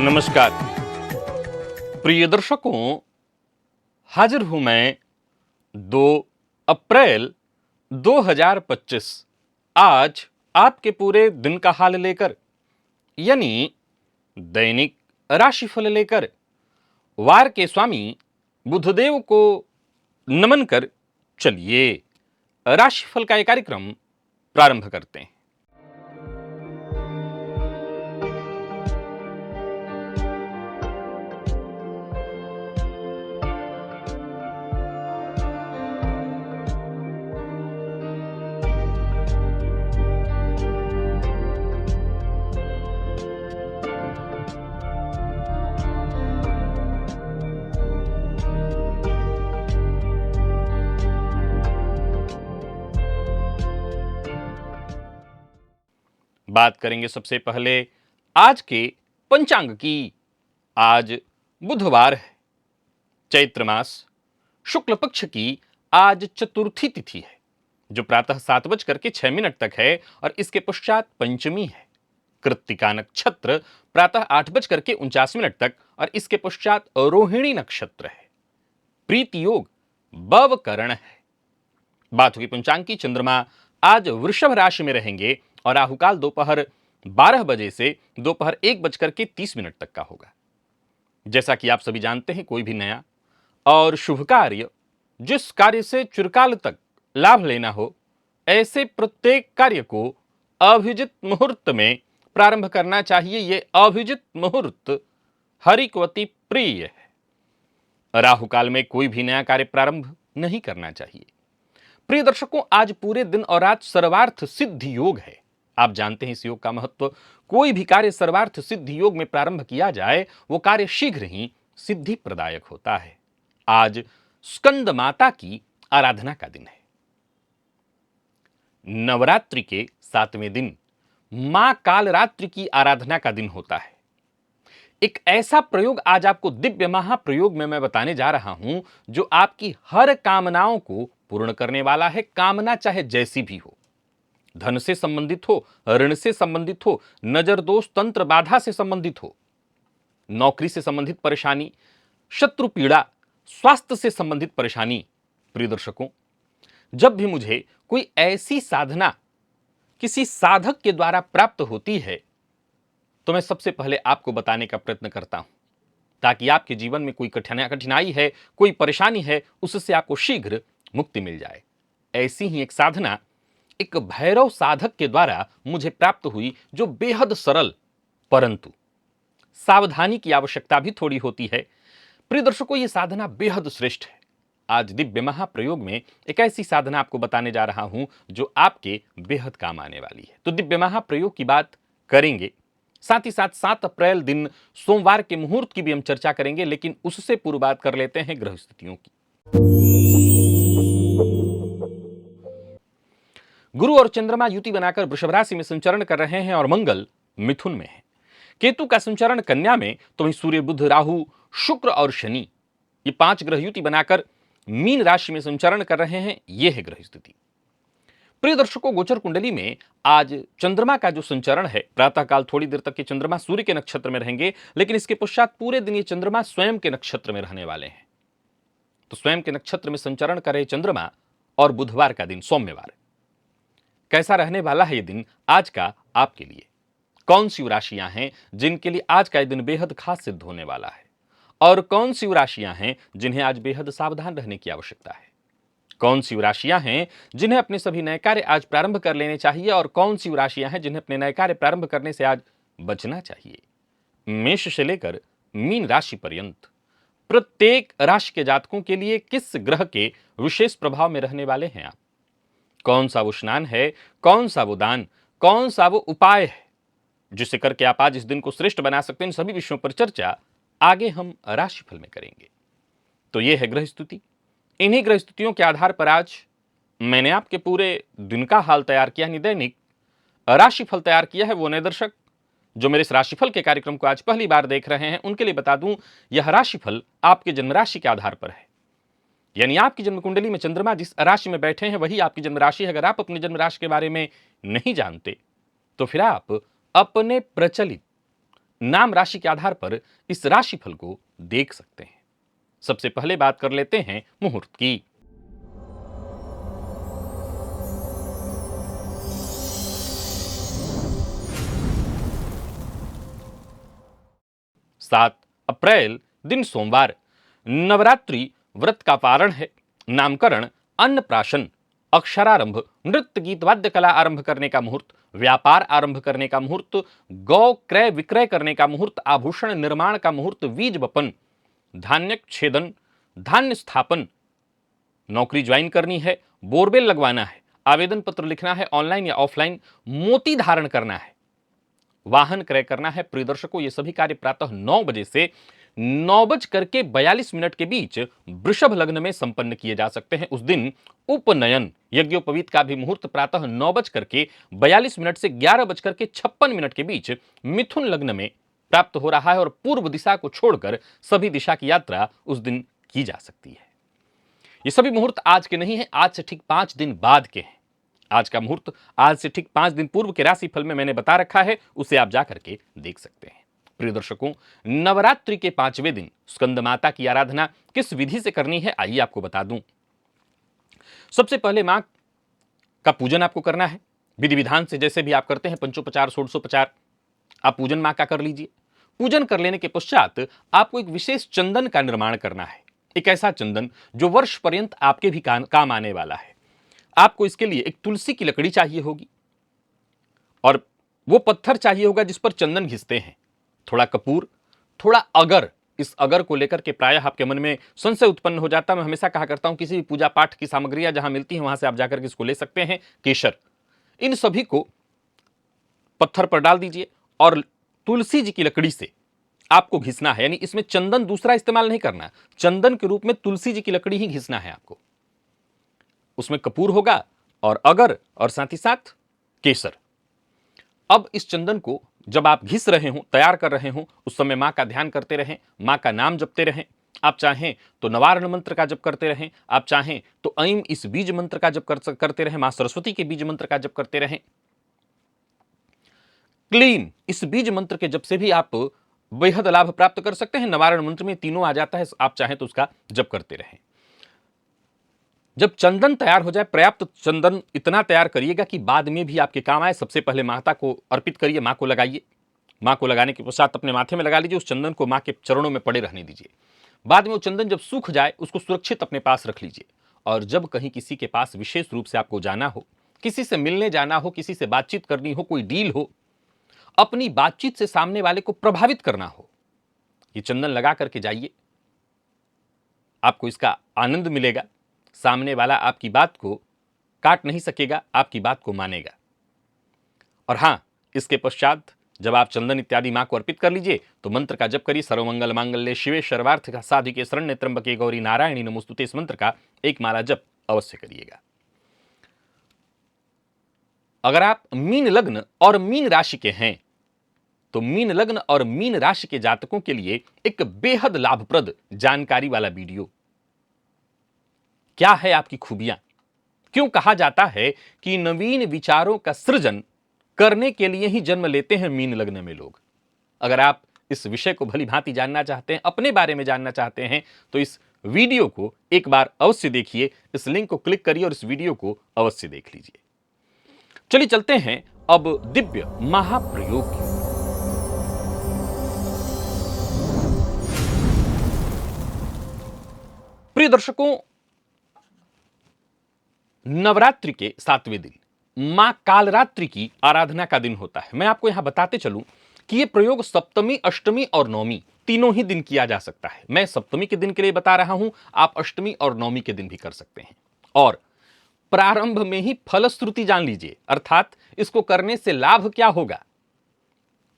नमस्कार प्रिय दर्शकों, हाजिर हूं मैं 2 अप्रैल 2025 आज आपके पूरे दिन का हाल लेकर, यानी दैनिक राशिफल लेकर वार के स्वामी बुधदेव को नमन कर चलिए राशिफल का एक कार्यक्रम प्रारंभ करते हैं। बात करेंगे सबसे पहले आज के पंचांग की। आज बुधवार है, चैत्र मास शुक्ल पक्ष की आज चतुर्थी तिथि है, जो प्रातः 7:06 तक है और इसके पश्चात पंचमी है। कृत्तिका नक्षत्र प्रातः 8:49 तक और इसके पश्चात रोहिणी नक्षत्र है। प्रीति योग बवकरण है। बात होगी पंचांग की। चंद्रमा आज वृषभ राशि में रहेंगे और राहुकाल दोपहर 12 बजे से दोपहर 1:30 तक का होगा। जैसा कि आप सभी जानते हैं, कोई भी नया और शुभ कार्य, जिस कार्य से चिरकाल तक लाभ लेना हो, ऐसे प्रत्येक कार्य को अभिजित मुहूर्त में प्रारंभ करना चाहिए। यह अभिजित मुहूर्त हरिकवती प्रिय है। राहुकाल में कोई भी नया कार्य प्रारंभ नहीं करना चाहिए। प्रिय दर्शकों, आज पूरे दिन और रात सर्वार्थ सिद्धि योग है। आप जानते हैं इस योग का महत्व। कोई भी कार्य सर्वार्थ सिद्धि योग में प्रारंभ किया जाए, वो कार्य शीघ्र ही सिद्धि प्रदायक होता है। आज स्कंद माता की आराधना का दिन है। नवरात्रि के 7वें दिन मां कालरात्रि की आराधना का दिन होता है। एक ऐसा प्रयोग आज आपको दिव्य महाप्रयोग में मैं बताने जा रहा हूं, जो आपकी हर कामनाओं को पूर्ण करने वाला है। कामना चाहे जैसी भी हो, धन से संबंधित हो, ऋण से संबंधित हो, नजर दोष तंत्र बाधा से संबंधित हो, नौकरी से संबंधित परेशानी, शत्रु पीड़ा, स्वास्थ्य से संबंधित परेशानी। प्रिय दर्शकों, जब भी मुझे कोई ऐसी साधना किसी साधक के द्वारा प्राप्त होती है, तो मैं सबसे पहले आपको बताने का प्रयत्न करता हूं, ताकि आपके जीवन में कोई कठिनाई है, कोई परेशानी है, उससे आपको शीघ्र मुक्ति मिल जाए। ऐसी ही एक साधना एक भैरव साधक के द्वारा मुझे प्राप्त हुई, जो बेहद सरल, परंतु सावधानी की आवश्यकता भी थोड़ी होती है। प्रिय दर्शकों, यह साधना बेहद श्रेष्ठ है। आज दिव्य महाप्रयोग में एक ऐसी साधना आपको बताने जा रहा हूं, जो आपके बेहद काम आने वाली है। तो दिव्य महाप्रयोग की बात करेंगे, साथ ही साथ 7 अप्रैल दिन सोमवार के मुहूर्त की भी हम चर्चा करेंगे, लेकिन उससे पूर्व बात कर लेते हैं ग्रह स्थितियों की। गुरु और चंद्रमा युति बनाकर वृषभ राशि में संचरण कर रहे हैं और मंगल मिथुन में है। केतु का संचरण कन्या में, तो वहीं सूर्य, बुध, राहु, शुक्र और शनि, ये 5 ग्रह युति बनाकर मीन राशि में संचरण कर रहे हैं। यह है ग्रह स्थिति। प्रिय दर्शकों, गोचर कुंडली में आज चंद्रमा का जो संचरण है, प्रातःकाल थोड़ी देर तक ये चंद्रमा सूर्य के नक्षत्र में रहेंगे, लेकिन इसके पश्चात पूरे दिन ये चंद्रमा स्वयं के नक्षत्र में रहने वाले हैं। तो स्वयं के नक्षत्र में संचरण कर रहे चंद्रमा और बुधवार का दिन सोमवार कैसा रहने वाला है ये दिन आज का आपके लिए? कौन सी राशियां हैं जिनके लिए आज का ये दिन बेहद खास सिद्ध होने वाला है, और कौन सी राशियां हैं जिन्हें आज बेहद सावधान रहने की आवश्यकता है? कौन सी राशियां हैं जिन्हें अपने सभी नए कार्य आज प्रारंभ कर लेने चाहिए, और कौन सी राशियां हैं जिन्हें अपने नए कार्य प्रारंभ करने से आज बचना चाहिए? मेष से लेकर मीन राशि पर्यंत प्रत्येक राशि के जातकों के लिए किस ग्रह के विशेष प्रभाव में रहने वाले हैं आप? कौन सा वो स्नान है, कौन सा वो दान, कौन सा वो उपाय है जिसे करके आप आज इस दिन को श्रेष्ठ बना सकते हैं? इन सभी विषयों पर चर्चा आगे हम राशिफल में करेंगे। तो यह है ग्रह स्थिति। इन्हीं ग्रह स्थितियों के आधार पर आज मैंने आपके पूरे दिन का हाल तैयार किया, दैनिक राशिफल तैयार किया है। वो नए दर्शक जो मेरे इस राशिफल के कार्यक्रम को आज पहली बार देख रहे हैं, उनके लिए बता दूं, यह राशिफल आपके जन्म राशि के आधार पर है। यानी आपकी जन्म कुंडली में चंद्रमा जिस राशि में बैठे हैं, वही आपकी जन्म राशि है। अगर आप अपनी जन्म राशि के बारे में नहीं जानते, तो फिर आप अपने प्रचलित नाम राशि के आधार पर इस राशिफल को देख सकते हैं। सबसे पहले बात कर लेते हैं मुहूर्त की। 7 अप्रैल दिन सोमवार। नवरात्रि व्रत का पारण है। नामकरण, अन्नप्राशन, अक्षरारंभ, नृत्य गीत वाद्य कला आरंभ करने का मुहूर्त, व्यापार आरंभ करने का मुहूर्त, गौ क्रय विक्रय करने का मुहूर्त, आभूषण निर्माण का मुहूर्त, बीज बपन, धान्य छेदन, धान्य स्थापन, नौकरी ज्वाइन करनी है, बोरवेल लगवाना है, आवेदन पत्र लिखना है ऑनलाइन या ऑफलाइन, मोती धारण करना है, वाहन क्रय करना है। प्रिय दर्शकों, ये सभी कार्य प्रातः 9 बजे से 9:42 के बीच वृषभ लग्न में संपन्न किए जा सकते हैं। उस दिन उपनयन यज्ञोपवीत का भी मुहूर्त प्रातः 9:42 से 11:56 के बीच मिथुन लग्न में प्राप्त हो रहा है और पूर्व दिशा को छोड़कर सभी दिशा की यात्रा उस दिन की जा सकती है। ये सभी मुहूर्त आज के नहीं है, आज से ठीक 5 दिन बाद के हैं। आज का मुहूर्त आज से ठीक 5 दिन पूर्व के राशिफल में मैंने बता रखा है, उसे आप जाकर के देख सकते हैं। प्रिय दर्शकों, नवरात्रि के 5वें दिन स्कंद माता की आराधना किस विधि से करनी है, आइए आपको बता दूं। सबसे पहले मां का पूजन आपको करना है विधि विधान से, जैसे भी आप करते हैं पंचोपचार षोडशोपचार, आप पूजन मां का कर लीजिए। पूजन कर लेने के पश्चात आपको एक विशेष चंदन का निर्माण करना है, एक ऐसा चंदन जो वर्ष पर्यंत आपके भी काम आने वाला है। आपको इसके लिए एक तुलसी की लकड़ी चाहिए होगी और वो पत्थर चाहिए होगा जिस पर चंदन घिसते हैं, थोड़ा कपूर, थोड़ा अगर। इस अगर को लेकर के प्रायः आपके मन में संशय उत्पन्न हो जाता है। मैं हमेशा कहा करता हूं, किसी भी पूजा पाठ की सामग्रियां जहां मिलती हैं वहां से आप जाकर के इसको ले सकते हैं। केसर, इन सभी को पत्थर पर डाल दीजिए और तुलसी जी की लकड़ी से आपको घिसना है, यानी इसमें चंदन दूसरा इस्तेमाल नहीं करना, चंदन के रूप में तुलसी जी की लकड़ी ही घिसना है आपको। उसमें कपूर होगा और अगर और साथ ही साथ केसर। अब इस चंदन को जब आप घिस रहे हो, तैयार कर रहे हो, उस समय मां का ध्यान करते रहें, मां का नाम जपते रहें। आप चाहें तो नवारण मंत्र का जप करते रहें, आप चाहें तो ऐं इस बीज मंत्र का जप करते रहें, मां सरस्वती के बीज मंत्र का जप करते रहें। क्लीम इस बीज मंत्र के जप से भी आप बेहद लाभ प्राप्त कर सकते हैं। नवारण मंत्र में तीनों आ जाता है, आप चाहें तो उसका जप करते रहें। जब चंदन तैयार हो जाए, पर्याप्त चंदन इतना तैयार करिएगा कि बाद में भी आपके काम आए। सबसे पहले माता को अर्पित करिए, मां को लगाइए। मां को लगाने के पश्चात अपने माथे में लगा लीजिए, उस चंदन को मां के चरणों में पड़े रहने दीजिए। बाद में वो चंदन जब सूख जाए उसको सुरक्षित अपने पास रख लीजिए। और जब कहीं किसी के पास विशेष रूप से आपको जाना हो, किसी से मिलने जाना हो, किसी से बातचीत करनी हो, कोई डील हो, अपनी बातचीत से सामने वाले को प्रभावित करना हो, ये चंदन लगा करके जाइए, आपको इसका आनंद मिलेगा। सामने वाला आपकी बात को काट नहीं सकेगा, आपकी बात को मानेगा। और हां, इसके पश्चात जब आप चंदन इत्यादि मां को अर्पित कर लीजिए तो मंत्र का जप करिए। सर्वमंगल मांगल्ये शिवे सर्वार्थ साधिके शरण्ये त्र्यंबके गौरी नारायणी नमोस्तुते। इस मंत्र का एक माला जप अवश्य करिएगा। अगर आप मीन लग्न और मीन राशि के हैं तो मीन लग्न और मीन राशि के जातकों के लिए एक बेहद लाभप्रद जानकारी वाला वीडियो। क्या है आपकी खूबियां? क्यों कहा जाता है कि नवीन विचारों का सृजन करने के लिए ही जन्म लेते हैं मीन लग्न में लोग? अगर आप इस विषय को भली भांति जानना चाहते हैं, अपने बारे में जानना चाहते हैं, तो इस वीडियो को एक बार अवश्य देखिए। इस लिंक को क्लिक करिए और इस वीडियो को अवश्य देख लीजिए। चलिए चलते हैं अब दिव्य महाप्रयोग की। प्रिय दर्शकों, नवरात्रि के 7वें दिन मां कालरात्रि की आराधना का दिन होता है। मैं आपको यहां बताते चलूं कि यह प्रयोग सप्तमी, अष्टमी और नवमी तीनों ही दिन किया जा सकता है। मैं सप्तमी के दिन के लिए बता रहा हूं, आप अष्टमी और नवमी के दिन भी कर सकते हैं। और प्रारंभ में ही फलश्रुति जान लीजिए, अर्थात इसको करने से लाभ क्या होगा।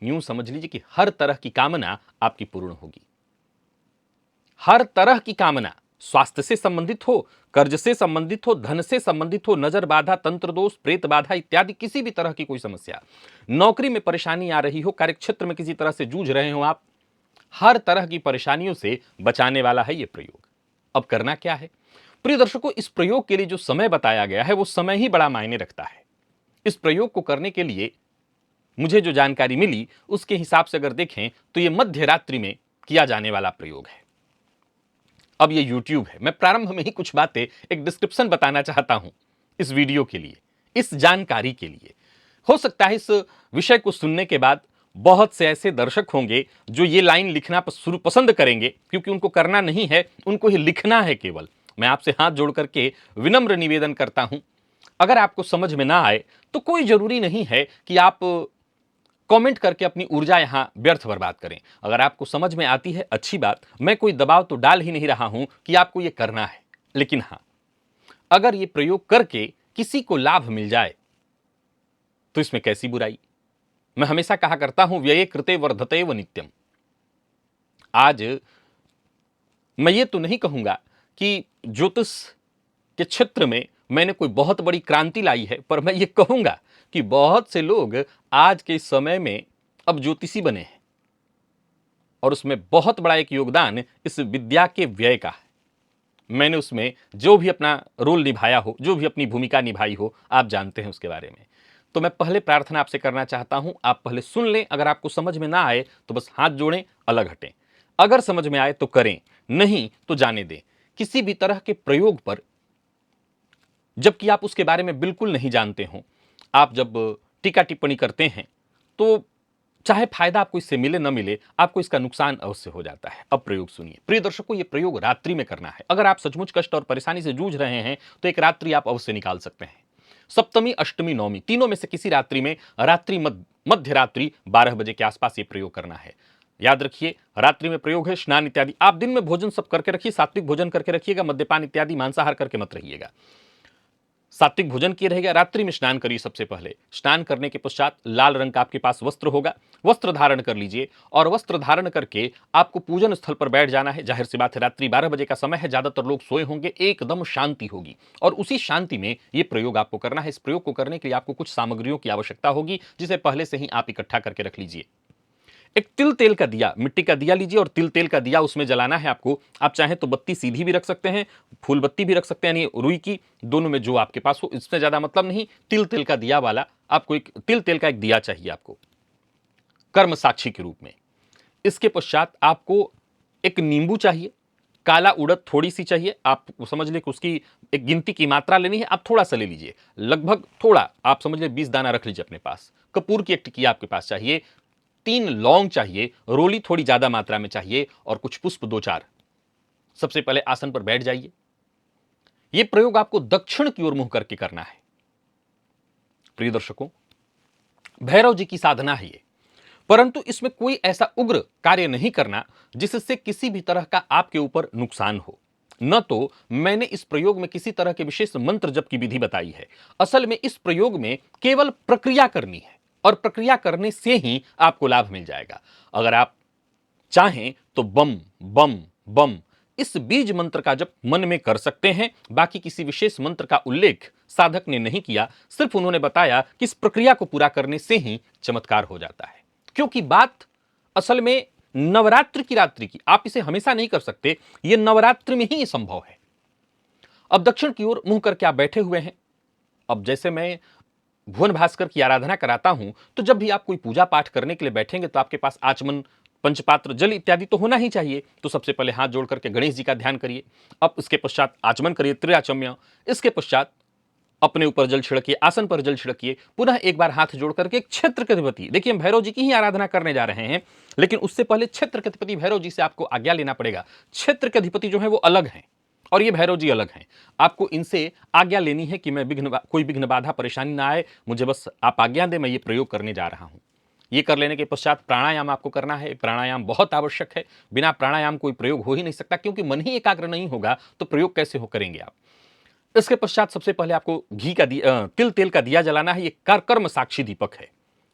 यूं समझ लीजिए कि हर तरह की कामना आपकी पूर्ण होगी। हर तरह की कामना, स्वास्थ्य से संबंधित हो, कर्ज से संबंधित हो, धन से संबंधित हो, नजर बाधा, तंत्र दोष, प्रेत बाधा इत्यादि किसी भी तरह की कोई समस्या, नौकरी में परेशानी आ रही हो, कार्यक्षेत्र में किसी तरह से जूझ रहे हो आप, हर तरह की परेशानियों से बचाने वाला है यह प्रयोग। अब करना क्या है? प्रिय दर्शकों, इस प्रयोग के लिए जो समय बताया गया है वो समय ही बड़ा मायने रखता है। इस प्रयोग को करने के लिए मुझे जो जानकारी मिली उसके हिसाब से अगर देखें तो ये मध्य रात्रि में किया जाने वाला प्रयोग है। अब ये YouTube है, मैं प्रारंभ में ही कुछ बातें एक डिस्क्रिप्शन बताना चाहता हूं इस वीडियो के लिए, इस जानकारी के लिए। हो सकता है इस विषय को सुनने के बाद बहुत से ऐसे दर्शक होंगे जो ये लाइन लिखना पसंद करेंगे, क्योंकि उनको करना नहीं है, उनको ही लिखना है केवल। मैं आपसे हाथ जोड़ करके विनम्र निवेदन करता हूं, अगर आपको समझ में ना आए तो कोई जरूरी नहीं है कि आप कमेंट करके अपनी ऊर्जा यहां व्यर्थ बर्बाद करें। अगर आपको समझ में आती है अच्छी बात, मैं कोई दबाव तो डाल ही नहीं रहा हूं कि आपको यह करना है। लेकिन हां, अगर यह प्रयोग करके किसी को लाभ मिल जाए तो इसमें कैसी बुराई। मैं हमेशा कहा करता हूं, व्यये कृते वर्धते व नित्यम। आज मैं ये तो नहीं कहूंगा कि ज्योतिष के क्षेत्र में मैंने कोई बहुत बड़ी क्रांति लाई है, पर मैं ये कहूंगा कि बहुत से लोग आज के समय में अब ज्योतिषी बने हैं और उसमें बहुत बड़ा एक योगदान इस विद्या के व्यय का है। मैंने उसमें जो भी अपना रोल निभाया हो, जो भी अपनी भूमिका निभाई हो, आप जानते हैं उसके बारे में। तो मैं पहले प्रार्थना आपसे करना चाहता हूं, आप पहले सुन लें। अगर आपको समझ में ना आए तो बस हाथ जोड़ें, अलग हटें। अगर समझ में आए तो करें, नहीं तो जाने दें। किसी भी तरह के प्रयोग पर, जबकि आप उसके बारे में बिल्कुल नहीं जानते हो, आप जब टीका टिप्पणी करते हैं तो चाहे फायदा आपको इससे मिले न मिले, आपको इसका नुकसान अवश्य हो जाता है। अब प्रयोग सुनिए। प्रिय दर्शकों, ये प्रयोग रात्रि में करना है। अगर आप सचमुच कष्ट और परेशानी से जूझ रहे हैं तो एक रात्रि आप अवश्य निकाल सकते हैं। सप्तमी, अष्टमी, नौमी, तीनों में से किसी रात्रि में, रात्रि मध्य रात्रि 12 बजे के आसपास ये प्रयोग करना है। याद रखिए, रात्रि में प्रयोग है। स्नान इत्यादि आप दिन में भोजन सब करके रखिए, सात्विक भोजन करके रखिएगा, मद्यपान इत्यादि मांसाहार करके मत रहिएगा। सात्विक भोजन किए रहेगा। रात्रि में स्नान करिए। सबसे पहले स्नान करने के पश्चात लाल रंग का आपके पास वस्त्र होगा, वस्त्र धारण कर लीजिए और वस्त्र धारण करके आपको पूजन स्थल पर बैठ जाना है। जाहिर सी बात है, रात्रि 12 बजे का समय है, ज्यादातर लोग सोए होंगे, एकदम शांति होगी और उसी शांति में यह प्रयोग आपको करना है। इस प्रयोग को करने के लिए आपको कुछ सामग्रियों की आवश्यकता होगी, जिसे पहले से ही आप इकट्ठा करके रख लीजिए। एक तिल तेल का दिया, मिट्टी का दिया लीजिए और तिल तेल का दिया उसमें जलाना है आपको। आप चाहें तो बत्ती सीधी भी रख सकते हैं, फूल बत्ती भी रख सकते हैं, यानी रुई की, दोनों में जो आपके पास हो। इसमें ज्यादा मतलब नहीं, तिल तेल का दिया वाला आपको एक तिल तेल का एक दिया चाहिए आपको कर्म साक्षी के रूप में। इसके पश्चात आपको एक नींबू चाहिए, काला उड़द थोड़ी सी चाहिए। आप समझ लें कि उसकी एक गिनती की मात्रा लेनी है, आप थोड़ा सा ले लीजिए, लगभग थोड़ा, आप समझ लें 20 दाना रख लीजिए अपने पास। कपूर की एक टिकिया आपके पास चाहिए, 3 लौंग चाहिए, रोली थोड़ी ज्यादा मात्रा में चाहिए और कुछ पुष्प 2-4। सबसे पहले आसन पर बैठ जाइए। यह प्रयोग आपको दक्षिण की ओर मुंह करके करना है। प्रिय दर्शकों, भैरव जी की साधना है ये, परंतु इसमें कोई ऐसा उग्र कार्य नहीं करना जिससे किसी भी तरह का आपके ऊपर नुकसान हो। न तो मैंने इस प्रयोग में किसी तरह के विशेष मंत्र जप की विधि बताई है। असल में इस प्रयोग में केवल प्रक्रिया करनी है और प्रक्रिया करने से ही आपको लाभ मिल जाएगा। अगर आप चाहें तो बम बम बम इस बीज मंत्र का जप मन में कर सकते हैं। बाकी किसी विशेष मंत्र का उल्लेख साधक ने नहीं किया, सिर्फ उन्होंने बताया कि इस प्रक्रिया को पूरा करने से ही चमत्कार हो जाता है। क्योंकि बात असल में नवरात्रि की रात्रि की, आप इसे हमेशा नहीं कर सकते, यह नवरात्रि में ही संभव है। अब दक्षिण की ओर मुंह करके आप बैठे हुए हैं। अब जैसे मैं भुवन भास्कर की आराधना कराता हूं, तो जब भी आप कोई पूजा पाठ करने के लिए बैठेंगे तो आपके पास आचमन, पंचपात्र, जल इत्यादि तो होना ही चाहिए। तो सबसे पहले हाथ जोड़ करके गणेश जी का ध्यान करिए। अब इसके पश्चात आचमन करिए, त्रियाचम्य। इसके पश्चात अपने ऊपर जल छिड़किए, आसन पर जल छिड़किए। पुनः एक बार हाथ जोड़ करके क्षेत्र के अधिपति, देखिए हम भैरव जी की ही आराधना करने जा रहे हैं, लेकिन उससे पहले क्षेत्र के अधिपति भैरव जी से आपको आज्ञा लेना पड़ेगा। क्षेत्र के अधिपति जो है वो अलग हैं और ये भैरव जी अलग हैं। आपको इनसे आज्ञा लेनी है कि मैं कोई विघ्न बाधा परेशानी ना आए, मुझे बस आप आज्ञा दें, मैं ये प्रयोग करने जा रहा हूं। ये कर लेने के पश्चात प्राणायाम आपको करना है। प्राणायाम बहुत आवश्यक है, बिना प्राणायाम कोई प्रयोग हो ही नहीं सकता, क्योंकि मन ही एकाग्र नहीं होगा तो प्रयोग कैसे हो करेंगे आप। इसके पश्चात सबसे पहले आपको घी का तिल तेल का दिया जलाना है। ये कर्म साक्षी दीपक है।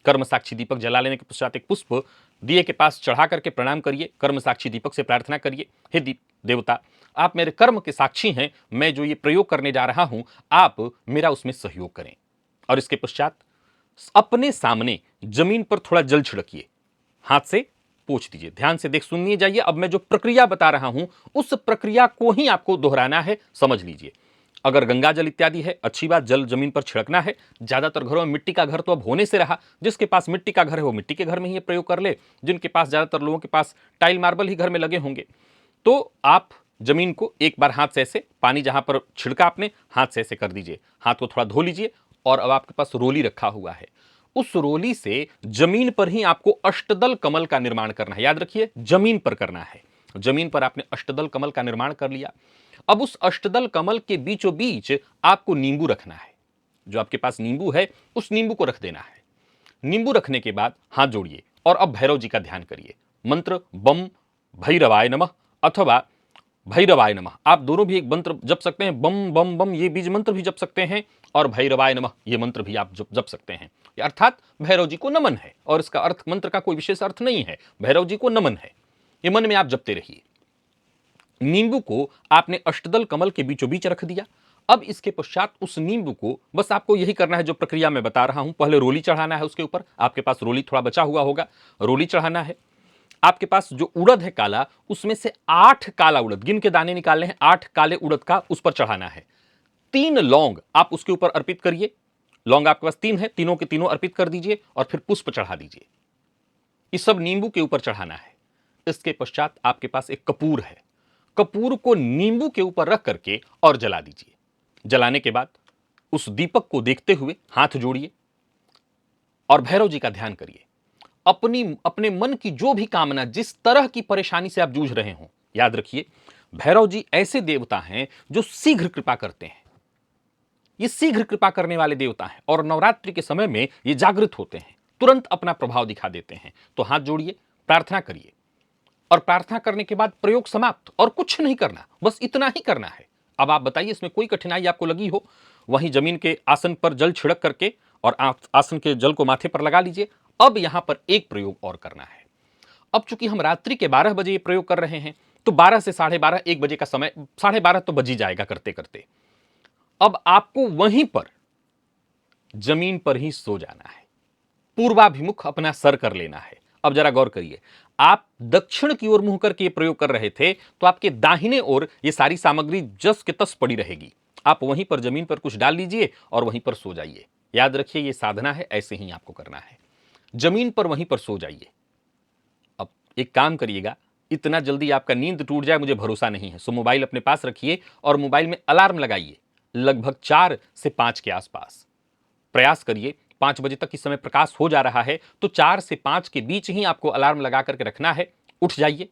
कर्म साक्षी दीपक जला लेने के पश्चात एक पुष्प दिए के पास चढ़ा करके प्रणाम करिए। कर्म साक्षी दीपक से प्रार्थना करिए, हे दीप देवता, आप मेरे कर्म के साक्षी हैं, मैं जो ये प्रयोग करने जा रहा हूं, आप मेरा उसमें सहयोग करें। और इसके पश्चात अपने सामने जमीन पर थोड़ा जल छिड़किए, हाथ से पोंछ दीजिए। ध्यान से सुनिए जाइए। अब मैं जो प्रक्रिया बता रहा हूं उस प्रक्रिया को ही आपको दोहराना है, समझ लीजिए। अगर गंगा जल इत्यादि है, अच्छी बात, जल जमीन पर छिड़कना है। ज्यादातर घरों में मिट्टी का घर तो अब होने से रहा, जिसके पास मिट्टी का घर है वो मिट्टी के घर में ही प्रयोग कर ले, जिनके पास ज्यादातर लोगों के पास टाइल मार्बल ही घर में लगे होंगे, तो आप जमीन को एक बार हाथ से ऐसे, पानी जहां पर छिड़का आपने हाथ से ऐसे कर दीजिए, हाथ को थोड़ा धो लीजिए, और अब आपके पास रोली रखा हुआ है, उस रोली से जमीन पर ही आपको अष्टदल कमल का निर्माण करना है। याद रखिए, जमीन पर करना है। जमीन पर आपने अष्टदल कमल का निर्माण कर लिया। अब उस अष्टदल कमल के बीचों बीच आपको नींबू रखना है। जो आपके पास नींबू है उस नींबू को रख देना है। नींबू रखने के बाद हाथ जोड़िए और अब भैरव जी का ध्यान करिए। मंत्र बम भैरवाय नमः अथवा भैरवाय नमः, आप दोनों भी एक मंत्र जप सकते हैं। बम बम बम ये बीज मंत्र भी जप सकते हैं, और भैरवाय नमः ये मंत्र भी आप जप सकते हैं। अर्थात भैरव जी को नमन है, और इसका अर्थ, मंत्र का कोई विशेष अर्थ नहीं है, भैरव जी को नमन है, ये मन में आप जपते रहिए। नींबू को आपने अष्टदल कमल के बीचों बीच रख दिया। अब इसके पश्चात उस नींबू को बस आपको यही करना है जो प्रक्रिया मैं बता रहा हूं। पहले रोली चढ़ाना है उसके ऊपर, आपके पास रोली थोड़ा बचा हुआ होगा, रोली चढ़ाना है। आपके पास जो उड़द है काला, उसमें से 8 काला उड़द, गिन के दाने निकालने हैं, 8 काले उड़द का उस पर चढ़ाना है। 3 लौंग आप उसके ऊपर अर्पित करिए। लौंग आपके पास 3 है, तीनों के तीनों अर्पित कर दीजिए, और फिर पुष्प चढ़ा दीजिए। ये सब नींबू के ऊपर चढ़ाना है। इसके पश्चात आपके पास एक कपूर है, कपूर को नींबू के ऊपर रख करके और जला दीजिए। जलाने के बाद उस दीपक को देखते हुए हाथ जोड़िए और भैरव जी का ध्यान करिए। अपने मन की जो भी कामना, जिस तरह की परेशानी से आप जूझ रहे हो, याद रखिए भैरव जी ऐसे देवता हैं जो शीघ्र कृपा करते हैं। ये शीघ्र कृपा करने वाले देवता हैं, और नवरात्रि के समय में ये जागृत होते हैं, तुरंत अपना प्रभाव दिखा देते हैं। तो हाथ जोड़िए, प्रार्थना करिए, और प्रार्थना करने के बाद प्रयोग समाप्त, और कुछ नहीं करना, बस इतना ही करना है। अब आप बताइए, इसमें कोई कठिनाई आपको लगी हो? वहीं जमीन के आसन पर जल छिड़क करके और आसन के जल को माथे पर लगा लीजिए। अब यहां पर एक प्रयोग और करना है। अब चूंकि हम रात्रि के 12 बजे ये प्रयोग कर रहे हैं, तो 12 से 12:30 1 बजे का समय, 12:30 तो बज ही जाएगा करते करते। अब आपको वहीं पर जमीन पर ही सो जाना है, पूर्वाभिमुख अपना सर कर लेना है। अब जरा गौर करिए, आप दक्षिण की ओर मुंह करके प्रयोग कर रहे थे, तो आपके दाहिने ओर ये सारी सामग्री जस के तस पड़ी रहेगी। आप वहीं पर जमीन पर कुछ डाल लीजिए और वहीं पर सो जाइए। याद रखिए, ये साधना है, ऐसे ही आपको करना है। जमीन पर वहीं पर सो जाइए। अब एक काम करिएगा, इतना जल्दी आपका नींद टूट जाए मुझे भरोसा नहीं है, सो मोबाइल अपने पास रखिए और मोबाइल में अलार्म लगाइए लगभग 4 से 5 के आसपास। प्रयास करिए 5 बजे तक इस समय प्रकाश हो जा रहा है, तो 4 से 5 के बीच ही आपको अलार्म लगा करके रखना है। उठ जाइए।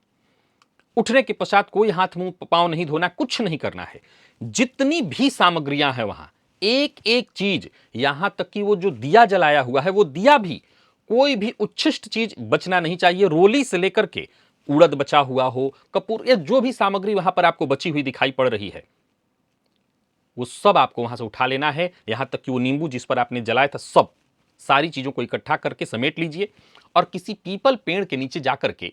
उठने के पश्चात कोई हाथ मुंह पांव नहीं धोना, कुछ नहीं करना है। जितनी भी सामग्रियां हैं वहां, एक एक चीज, यहां तक कि वो जो दिया जलाया हुआ है, वो दिया भी, कोई भी उच्छिष्ट चीज बचना नहीं चाहिए। रोली से लेकर के उड़द बचा हुआ हो, कपूर, या जो भी सामग्री वहां पर आपको बची हुई दिखाई पड़ रही है, वो सब आपको वहां से उठा लेना है। यहां तक कि वो नींबू जिस पर आपने जलाया था, सब सारी चीजों को इकट्ठा करके समेट लीजिए और किसी पीपल पेड़ के नीचे जाकर के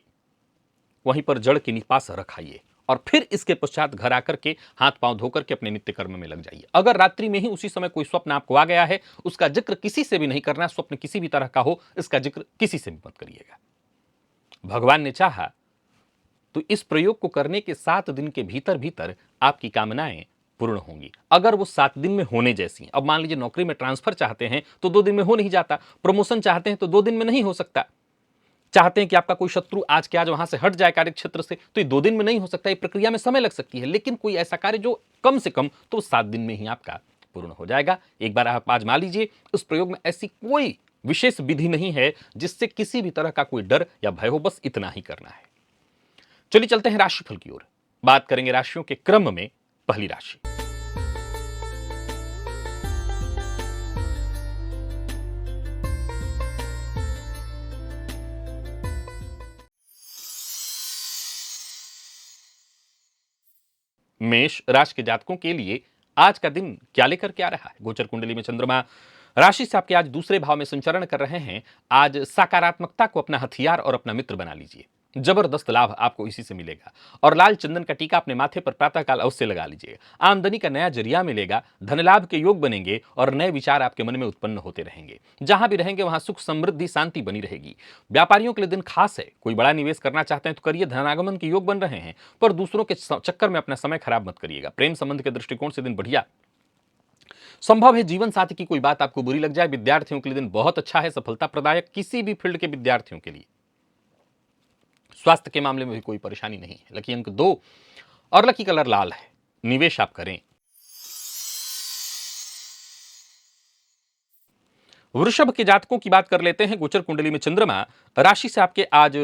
वहीं पर जड़ के पास रखाइए, और फिर इसके पश्चात घर आकर के हाथ पांव धोकर के अपने नित्य कर्म में लग जाइए। अगर रात्रि में ही उसी समय कोई स्वप्न आपको आ गया है, उसका जिक्र किसी से भी नहीं करना। स्वप्न किसी भी तरह का हो, इसका जिक्र किसी से भी मत करिएगा। भगवान ने चाहा तो इस प्रयोग को करने के 7 दिन के भीतर भीतर आपकी कामनाएं पूर्ण होंगी। अगर वो 7 दिन में होने जैसी हैं, अब मान लीजिए नौकरी में ट्रांसफर चाहते हैं तो 2 दिन में हो नहीं जाता, प्रमोशन चाहते हैं तो 2 दिन में नहीं हो सकता, चाहते हैं कि आपका कोई शत्रु आज के आज वहां से हट जाए कार्य क्षेत्र से, तो ये 2 दिन में नहीं हो सकता, ये प्रक्रिया में समय लग सकती है। लेकिन कोई ऐसा कार्य जो कम से कम तो 7 दिन में ही आपका पूर्ण हो जाएगा। एक बार आप आजमा लीजिए। उस प्रयोग में ऐसी कोई विशेष विधि नहीं है जिससे किसी भी तरह का कोई डर या भय हो, बस इतना ही करना है। चलिए चलते हैं राशिफल की ओर। बात करेंगे राशियों के क्रम में। पहली राशि मेष राशि के जातकों के लिए आज का दिन क्या लेकर के आ रहा है? गोचर कुंडली में चंद्रमा राशि से आपके आज दूसरे भाव में संचरण कर रहे हैं। आज सकारात्मकता को अपना हथियार और अपना मित्र बना लीजिए। जबरदस्त लाभ आपको इसी से मिलेगा। और लाल चंदन का टीका अपने माथे पर प्रातःकाल अवश्य लगा लीजिए। आमदनी का नया जरिया मिलेगा, धन लाभ के योग बनेंगे और नए विचार आपके मन में उत्पन्न होते रहेंगे। जहां भी रहेंगे वहां सुख समृद्धि शांति बनी रहेगी। व्यापारियों के लिए दिन खास है। कोई बड़ा निवेश करना चाहते हैं तो करिए, धनागमन के योग बन रहे हैं, पर दूसरों के चक्कर में अपना समय खराब मत करिएगा। प्रेम संबंध के दृष्टिकोण से दिन बढ़िया संभव है जीवन साथी की कोई बात आपको बुरी लग जाए। विद्यार्थियों के लिए दिन बहुत अच्छा है, सफलता प्रदायक किसी भी फील्ड के विद्यार्थियों के लिए। स्वास्थ्य के मामले में भी कोई परेशानी नहीं है। लकी अंक 2 और लकी कलर लाल है। निवेश आप करें। वृषभ के जातकों की बात कर लेते हैं। गोचर कुंडली में चंद्रमा राशि से आपके आज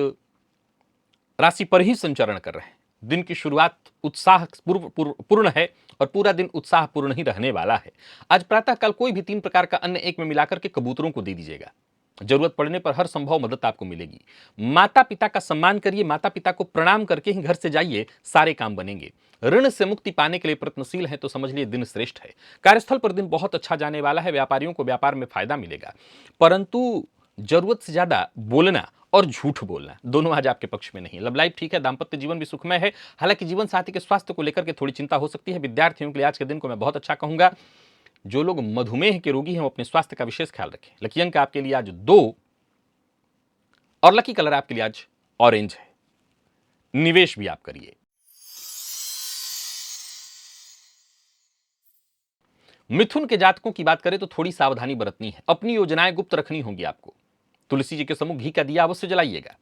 राशि पर ही संचरण कर रहे हैं। दिन की शुरुआत उत्साह पूर्ण है और पूरा दिन उत्साह पूर्ण ही रहने वाला है। आज प्रातःकाल कोई भी 3 प्रकार का अन्न एक में मिलाकर के कबूतरों को दे दीजिएगा। जरूरत पड़ने पर हर संभव मदद आपको मिलेगी। माता पिता का सम्मान करिए, माता पिता को प्रणाम करके ही घर से जाइए, सारे काम बनेंगे। ऋण से मुक्ति पाने के लिए प्रयत्नशील है तो समझ लिए दिन श्रेष्ठ है। कार्यस्थल पर दिन बहुत अच्छा जाने वाला है। व्यापारियों को व्यापार में फायदा मिलेगा, परंतु जरूरत से ज्यादा बोलना और झूठ बोलना दोनों आज आपके पक्ष में नहीं। लव लाइफ ठीक है, दाम्पत्य जीवन भी सुखमय है। हालांकि जीवन साथी के स्वास्थ्य को लेकर के थोड़ी चिंता हो सकती है। विद्यार्थियों के लिए आज के दिन को मैं बहुत अच्छा कहूंगा। जो लोग मधुमेह के रोगी हैं वो अपने स्वास्थ्य का विशेष ख्याल रखें। लकी अंक आपके लिए आज 2 और लकी कलर आपके लिए आज ऑरेंज है। निवेश भी आप करिए। मिथुन के जातकों की बात करें तो थोड़ी सावधानी बरतनी है। अपनी योजनाएं गुप्त रखनी होंगी आपको। तुलसी जी के सम्मुख घी का दिया अवश्य जलाइएगा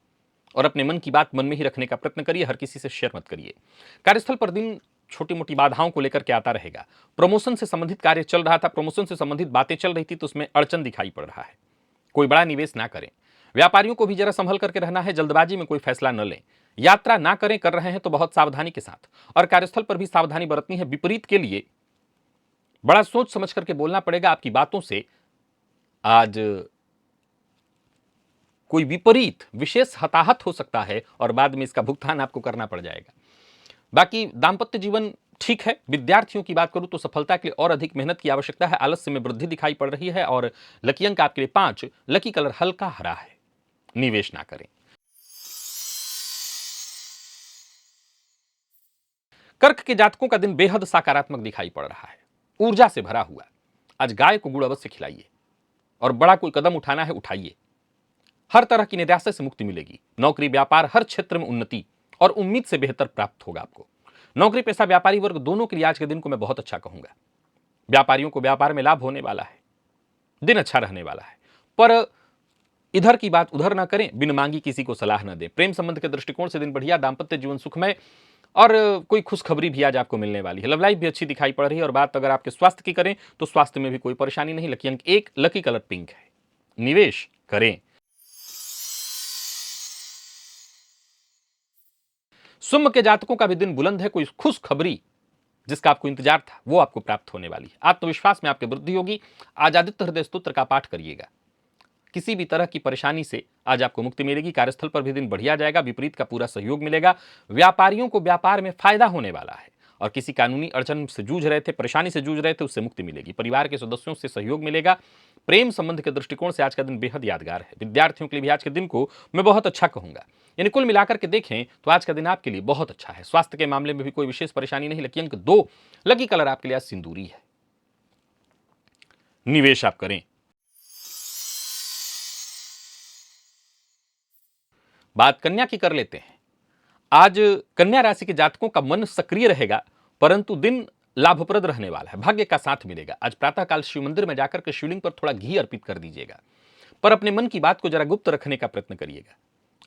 और अपने मन की बात मन में ही रखने का प्रयत्न करिए। हर किसी से शेयर मत करिए। कार्यस्थल पर दिन छोटी मोटी बाधाओं को लेकर के आता रहेगा। प्रमोशन से संबंधित कार्य चल रहा था, प्रमोशन से संबंधित बातें चल रही थी तो उसमें अड़चन दिखाई पड़ रहा है। कोई बड़ा निवेश ना करें। व्यापारियों को भी जरा संभल करके रहना है। जल्दबाजी में कोई फैसला न लें। यात्रा ना करें, कर रहे हैं तो बहुत सावधानी के साथ। और कार्यस्थल पर भी सावधानी बरतनी है। विपरीत के लिए बड़ा सोच समझ करके बोलना पड़ेगा। आपकी बातों से आज कोई विपरीत विशेष हताहत हो सकता है और बाद में इसका भुगतान आपको करना पड़ जाएगा। बाकी दाम्पत्य जीवन ठीक है। विद्यार्थियों की बात करूं तो सफलता के लिए और अधिक मेहनत की आवश्यकता है। आलस्य में वृद्धि दिखाई पड़ रही है और लकी अंक आपके लिए 5, लकी कलर हल्का हरा है। निवेश ना करें। कर्क के जातकों का दिन बेहद सकारात्मक दिखाई पड़ रहा है, ऊर्जा से भरा हुआ। आज गाय को गुड़ अवश्य खिलाइए और बड़ा कोई कदम उठाना है उठाइए। हर तरह की निराशा से मुक्ति मिलेगी। नौकरी व्यापार हर क्षेत्र में उन्नति और उम्मीद से बेहतर प्राप्त होगा आपको। नौकरी पेशा व्यापारी वर्ग दोनों के लिए आज के दिन को मैं बहुत अच्छा कहूंगा। व्यापारियों को व्यापार में लाभ होने वाला है। दिन अच्छा रहने वाला है, पर इधर की बात उधर ना करें। बिन मांगी किसी को सलाह ना दें। प्रेम संबंध के दृष्टिकोण से दिन बढ़िया। दाम्पत्य जीवन सुखमय और कोई खुशखबरी भी आज आपको मिलने वाली है। लव लाइफ भी अच्छी दिखाई पड़ रही है। और बात अगर आपके स्वास्थ्य की करें तो स्वास्थ्य में भी कोई परेशानी नहीं। लकी अंक 1, लकी कलर पिंक है। निवेश करें। सिंह के जातकों का भी दिन बुलंद है। कोई खुशखबरी जिसका आपको इंतजार था वो आपको प्राप्त होने वाली है। आत्मविश्वास में आपकी वृद्धि होगी। आज आदित्य हृदय स्तोत्र का पाठ करिएगा। किसी भी तरह की परेशानी से आज आपको मुक्ति मिलेगी। कार्यस्थल पर भी दिन बढ़िया जाएगा। विपरीत का पूरा सहयोग मिलेगा। व्यापारियों को व्यापार में फायदा होने वाला है और किसी कानूनी अड़चन से जूझ रहे थे, परेशानी से जूझ रहे थे, उससे मुक्ति मिलेगी। परिवार के सदस्यों से सहयोग मिलेगा। प्रेम संबंध के दृष्टिकोण से आज का दिन बेहद यादगार है। विद्यार्थियों के लिए भी आज के दिन को मैं बहुत अच्छा कहूंगा। यानी कुल मिलाकर के देखें तो आज का दिन आपके लिए बहुत अच्छा है। स्वास्थ्य के मामले में भी कोई विशेष परेशानी नहीं। लकी अंक 2, लकी कलर आपके लिए आज सिंदूरी है। निवेश आप करें। बात कन्या की कर लेते हैं। आज कन्या राशि के जातकों का मन सक्रिय रहेगा, परंतु दिन लाभप्रद रहने वाला है। भाग्य का साथ मिलेगा। आज प्रातःकाल शिव मंदिर में जाकर के शिवलिंग पर थोड़ा घी अर्पित कर दीजिएगा, पर अपने मन की बात को जरा गुप्त रखने का प्रयत्न करिएगा।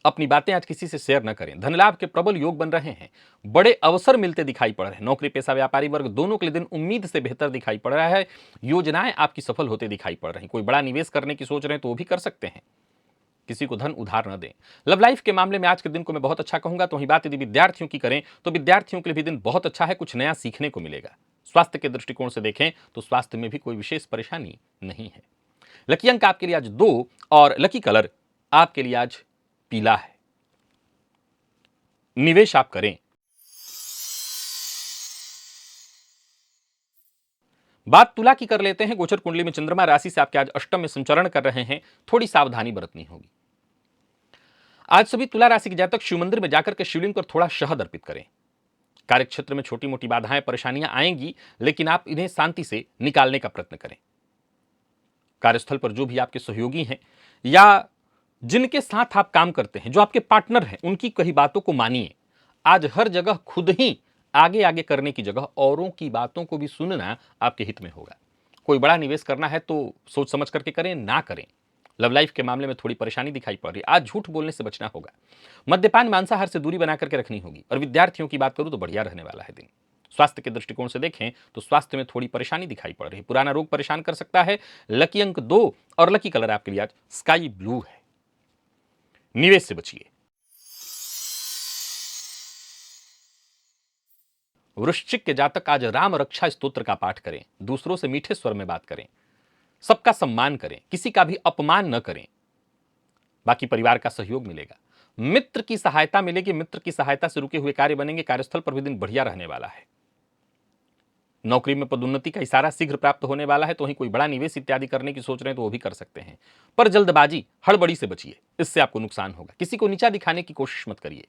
अपनी बातें आज किसी से शेयर न करें। धन लाभ के प्रबल योग बन रहे हैं। बड़े अवसर मिलते दिखाई पड़ रहे हैं। नौकरी पेशा व्यापारी वर्ग दोनों के लिए दिन उम्मीद से बेहतर दिखाई पड़ रहा है। योजनाएं आपकी सफल होते दिखाई पड़ रही हैं। कोई बड़ा निवेश करने की सोच रहे हैं तो वो भी कर सकते हैं। किसी को धन उधार न दें। लव लाइफ के मामले में आज के दिन को मैं बहुत अच्छा कहूंगा। तो वही बात यदि विद्यार्थियों की करें तो विद्यार्थियों के लिए भी दिन बहुत अच्छा है। कुछ नया सीखने को मिलेगा। स्वास्थ्य के दृष्टिकोण से देखें तो स्वास्थ्य में भी कोई विशेष परेशानी नहीं है। लकी अंक आपके लिए आज 2 और लकी कलर आपके लिए आज पीला है। निवेश आप करें। बात तुला की कर लेते हैं। गोचर कुंडली में चंद्रमा राशि से आपके आज अष्टम में संचरण कर रहे हैं। थोड़ी सावधानी बरतनी होगी। आज सभी तुला राशि के जातक शिव मंदिर में जाकर के शिवलिंग पर थोड़ा शहद अर्पित करें। कार्यक्षेत्र में छोटी मोटी बाधाएं परेशानियां आएंगी, लेकिन आप इन्हें शांति से निकालने का प्रयत्न करें। कार्यस्थल पर जो भी आपके सहयोगी हैं या जिनके साथ आप काम करते हैं, जो आपके पार्टनर हैं, उनकी कही बातों को मानिए। आज हर जगह खुद ही आगे आगे करने की जगह औरों की बातों को भी सुनना आपके हित में होगा। कोई बड़ा निवेश करना है तो सोच समझ करके करें, ना करें। लव लाइफ के मामले में थोड़ी परेशानी दिखाई पड़ रही है। आज झूठ बोलने से बचना होगा, मद्यपान मांसाहार से दूरी बना करके रखनी होगी। और विद्यार्थियों की बात करूं तो बढ़िया रहने वाला है दिन। स्वास्थ्य के दृष्टिकोण से देखें तो स्वास्थ्य में थोड़ी परेशानी दिखाई पड़ रही है, पुराना रोग परेशान कर सकता है। लकी अंक 2 और लकी कलर आपके लिए आज स्काई ब्लू है। निवेश से बचिए। वृश्चिक के जातक आज राम रक्षा स्तोत्र का पाठ करें, दूसरों से मीठे स्वर में बात करें, सबका सम्मान करें, किसी का भी अपमान न करें। बाकी परिवार का सहयोग मिलेगा, मित्र की सहायता मिलेगी, मित्र की सहायता से रुके हुए कार्य बनेंगे। कार्यस्थल पर भी दिन बढ़िया रहने वाला है। नौकरी में पदोन्नति का इशारा शीघ्र प्राप्त होने वाला है, तो वहीं कोई बड़ा निवेश इत्यादि करने की सोच रहे हैं तो वो भी कर सकते हैं। पर जल्दबाजी हड़बड़ी से बचिए, इससे आपको नुकसान होगा। किसी को नीचा दिखाने की कोशिश मत करिए।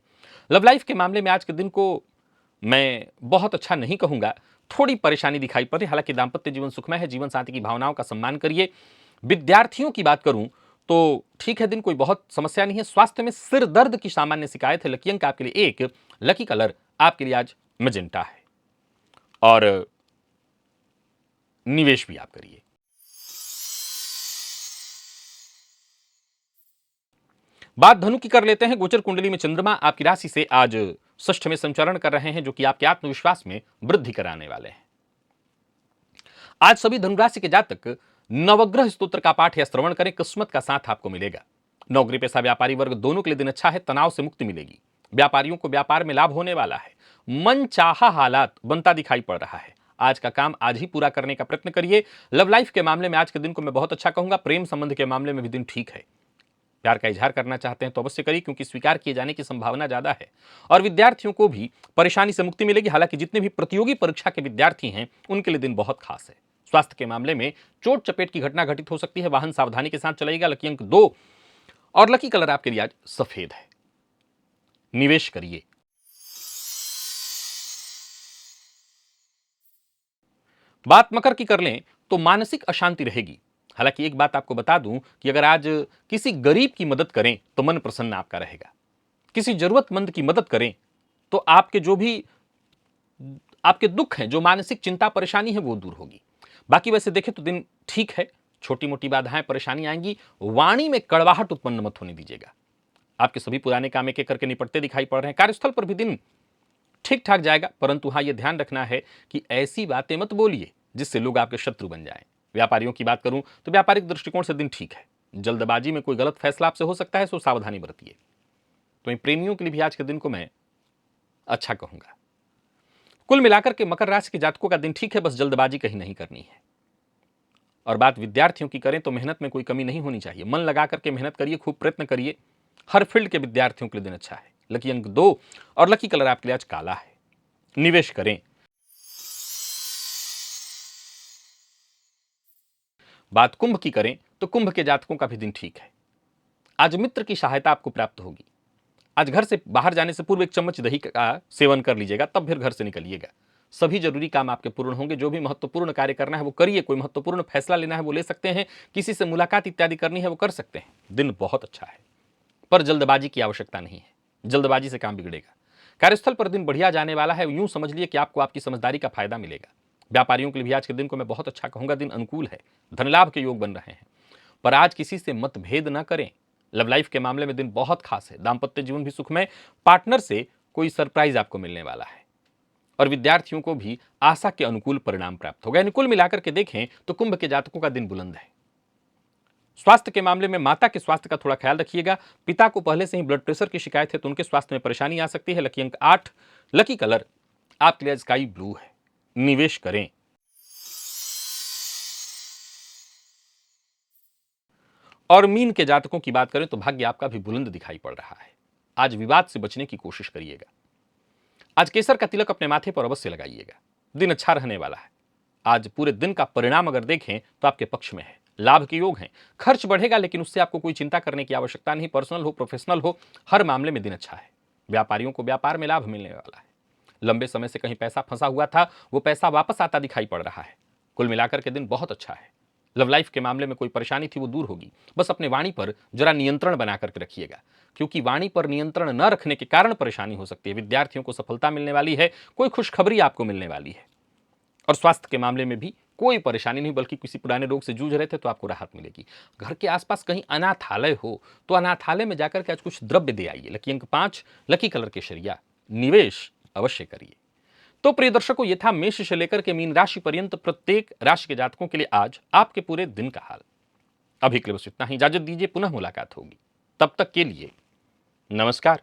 लव लाइफ के मामले में आज के दिन को मैं बहुत अच्छा नहीं कहूंगा, थोड़ी परेशानी दिखाई पड़ रही। हालांकि दाम्पत्य जीवन सुखमय है, जीवन साथी की भावनाओं का सम्मान करिए। विद्यार्थियों की बात करूं तो ठीक है, दिन कोई बहुत समस्या नहीं है। स्वास्थ्य में सिर दर्द की सामान्य शिकायत है। लकी अंक आपके लिए 1, लकी कलर आपके लिए आज मैजेंटा है। और निवेश भी आप करिए। बात धनु की कर लेते हैं। गोचर कुंडली में चंद्रमा आपकी राशि से आज षष्ठ में संचरण कर रहे हैं, जो कि आपके आत्मविश्वास में वृद्धि कराने वाले हैं। आज सभी धनुराशि के जातक नवग्रह स्तोत्र का पाठ या श्रवण करें, किस्मत का साथ आपको मिलेगा। नौकरी पेशा व्यापारी वर्ग दोनों के लिए दिन अच्छा है, तनाव से मुक्ति मिलेगी। व्यापारियों को व्यापार में लाभ होने वाला है। मन चाहा हालात बनता दिखाई पड़ रहा है। आज का काम आज ही पूरा करने का प्रयत्न करिए। लव लाइफ के मामले में आज के दिन को मैं बहुत अच्छा कहूंगा। प्रेम संबंध के मामले में भी दिन ठीक है। प्यार का इजहार करना चाहते हैं तो अवश्य करिए, क्योंकि स्वीकार किए जाने की संभावना ज्यादा है। और विद्यार्थियों को भी परेशानी से मुक्ति मिलेगी। हालांकि जितने भी प्रतियोगी परीक्षा के विद्यार्थी हैं उनके लिए दिन बहुत खास है। स्वास्थ्य के मामले में चोट चपेट की घटना घटित हो सकती है, वाहन सावधानी के साथ चलाइएगा। लकी अंक 2 और लकी कलर आपके लिए आज सफेद है। निवेश करिए। बात मकर की कर लें तो मानसिक अशांति रहेगी। हालांकि एक बात आपको बता दूं कि अगर आज किसी गरीब की मदद करें तो मन प्रसन्न आपका रहेगा। किसी जरूरतमंद की मदद करें तो आपके जो भी आपके दुख हैं, जो मानसिक चिंता परेशानी है, वो दूर होगी। बाकी वैसे देखें तो दिन ठीक है। छोटी मोटी बाधाएं परेशानी आएंगी। वाणी में कड़वाहट उत्पन्न मत होने दीजिएगा। आपके सभी पुराने काम एक एक करके निपटते दिखाई पड़ रहे हैं। कार्यस्थल पर भी दिन ठीक ठाक जाएगा, परंतु हाँ, यह ध्यान रखना है कि ऐसी बातें मत बोलिए जिससे लोग आपके शत्रु बन जाएं। व्यापारियों की बात करूं तो व्यापारिक दृष्टिकोण से दिन ठीक है। जल्दबाजी में कोई गलत फैसला आपसे हो सकता है, सो सावधानी बरतिए। तो इन प्रेमियों के लिए भी आज के दिन को मैं अच्छा कहूंगा। कुल मिलाकर के मकर राशि के जातकों का दिन ठीक है, बस जल्दबाजी कहीं नहीं करनी है। और बात विद्यार्थियों की करें तो मेहनत में कोई कमी नहीं होनी चाहिए। मन लगा करके मेहनत करिए, खूब प्रयत्न करिए। हर फील्ड के विद्यार्थियों के लिए दिन अच्छा है। लकी अंक 2 और लकी कलर आपके लिए आज काला है। निवेश करें। बात कुंभ की करें तो कुंभ के जातकों का भी दिन ठीक है। आज मित्र की सहायता आपको प्राप्त होगी। आज घर से बाहर जाने से पूर्व 1 चम्मच दही का सेवन कर लीजिएगा, तब फिर घर से निकलिएगा। सभी जरूरी काम आपके पूर्ण होंगे। जो भी महत्वपूर्ण कार्य करना है वो करिए। कोई महत्वपूर्ण फैसला लेना है वो ले सकते हैं। किसी से मुलाकात इत्यादि करनी है वो कर सकते हैं। दिन बहुत अच्छा है, पर जल्दबाजी की आवश्यकता नहीं है। जल्दबाजी से काम बिगड़ेगा। कार्यस्थल पर दिन बढ़िया जाने वाला है। यूं समझ लिए कि आपको आपकी समझदारी का फायदा मिलेगा। व्यापारियों के लिए भी आज के दिन को मैं बहुत अच्छा कहूंगा। दिन अनुकूल है, धन लाभ के योग बन रहे हैं। पर आज किसी से मतभेद न करें। लव लाइफ के मामले में दिन बहुत खास है। दाम्पत्य जीवन भी सुखमय। पार्टनर से कोई सरप्राइज आपको मिलने वाला है। और विद्यार्थियों को भी आशा के अनुकूल परिणाम प्राप्त होगा। यानी कुल मिलाकर के देखें तो कुंभ के जातकों का दिन बुलंद है। स्वास्थ्य के मामले में माता के स्वास्थ्य का थोड़ा ख्याल रखिएगा। पिता को पहले से ही ब्लड प्रेशर की शिकायत है तो उनके स्वास्थ्य में परेशानी आ सकती है। लकी अंक 8, लकी कलर आपके लिए स्काई ब्लू है। निवेश करें। और मीन के जातकों की बात करें तो भाग्य आपका भी बुलंद दिखाई पड़ रहा है। आज विवाद से बचने की कोशिश करिएगा। आज केसर का तिलक अपने माथे पर अवश्य लगाइएगा। दिन अच्छा रहने वाला है। आज पूरे दिन का परिणाम अगर देखें तो आपके पक्ष में है। लाभ के योग हैं। खर्च बढ़ेगा लेकिन उससे आपको कोई चिंता करने की आवश्यकता नहीं। पर्सनल हो प्रोफेशनल हो, हर मामले में दिन अच्छा है। व्यापारियों को व्यापार में लाभ मिलने वाला है। लंबे समय से कहीं पैसा फंसा हुआ था, वो पैसा वापस आता दिखाई पड़ रहा है। कुल मिलाकर के दिन बहुत अच्छा है। लव लाइफ के मामले में कोई परेशानी थी वो दूर होगी। बस अपने वाणी पर जरा नियंत्रण बना करके रखिएगा, क्योंकि वाणी पर नियंत्रण न रखने के कारण परेशानी हो सकती है। विद्यार्थियों को सफलता मिलने वाली है। कोई खुशखबरी आपको मिलने वाली है। और स्वास्थ्य के मामले में भी कोई परेशानी नहीं, बल्कि किसी पुराने रोग से जूझ रहे थे तो आपको राहत मिलेगी। घर के आसपास कहीं अनाथालय हो तो अनाथालय में जाकर के आज कुछ द्रव्य दे आइए। लकी अंक 5, लकी कलर केसरिया, निवेश अवश्य करिए। तो प्रिय दर्शकों, ये था मेष से लेकर के मीन राशि पर्यंत प्रत्येक राशि के जातकों के लिए आज आपके पूरे दिन का हाल। अभी के लिए बस इतना ही, इजाजत दीजिए, पुनः मुलाकात होगी। तब तक के लिए नमस्कार।